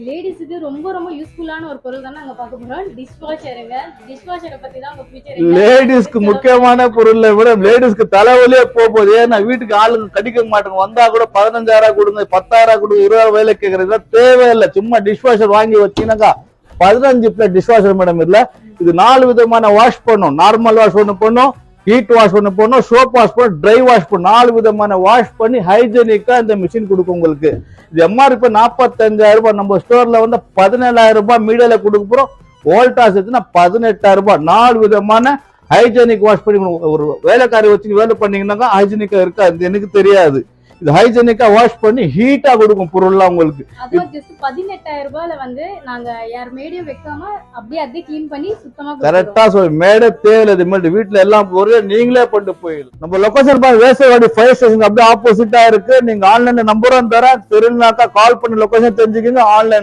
லேடிஸ்க்கு ரொம்ப ரொம்ப யூஸ்ஃபுல்லான ஒரு பொருள் தான் நாங்க பார்க்க போறோம். டிஷ்வாஷருங்க. டிஷ்வாஷரை பத்தி தான் உங்க ஃபியூச்சர் லேடிஸ்க்கு முக்கியமான பொருள் மேடம். லேடிஸ்க்கு தலைவலியே போகுது. ஏன்னா வீட்டுக்கு ஆளுங்க கடிக்க மாட்டாங்க. வந்தா கூட 15,000 கொடுங்க, 10,000 கொடுங்க, 20,000 வேலை கேட்கறது தேவையில்லை. சும்மா டிஷ்வாஷர் வாங்கி வச்சீங்கன்னாக்கா 15 பிளேட் டிஷ்வாஷர் மேடம். இதுல இது 4 விதமான வாஷ் பண்ணும். நார்மல் வாஷ் ஒண்ணு பண்ணும், ஹீட் வாஷ் ஒண்ணு பண்ணும், சோப் வாஷ் பண்ணும், ட்ரை வாஷ் பண்ணும். 4 விதமான வாஷ் பண்ணி ஹைஜீனிக்கா இந்த மிஷின் கொடுக்கும் உங்களுக்கு. இது எம்ஆர்பி 45,000 ரூபாய். நம்ம ஸ்டோர்ல வந்து 17,000 ரூபாய் மீடியால கொடுக்க போறோம். வோல்டாஸ் எடுத்துனா 18,000 ரூபாய். 4 விதமான ஹைஜீனிக் வாஷ் பண்ணி ஒரு வேலைக்காரி வச்சு வேலை பண்ணீங்கன்னாக்கா ஹைஜீனிக்கா இருக்காது, எனக்கு தெரியாது. இது ஹைஜீனிக்கா வாஷ் பண்ணி ஹீட்டா கொடுக்கும் பொருள்லாம் உங்களுக்கு. அதுவும் ஜஸ்ட் 18,000 ரூபாயில வந்து நாங்க யார் மேடியும் வைக்காம அப்படியே க்ளீன் பண்ணி சுத்தமா கரெக்டா சொல்லி மேடை தேவையில்லை. வீட்டுல எல்லாம் பொருள் நீங்களே பண்ணிட்டு போயிடலாம். நம்ம லொகேஷன் வேசவாடி ஃபயர் ஸ்டேஷன் அப்படியே ஆப்போசிட்டா இருக்கு. நீங்க ஆன்லைன்ல நம்பரும் தரேன். தெரிஞ்சாக்கா கால் பண்ணி லொகேஷன் தெரிஞ்சுக்கீங்க. ஆன்லைன்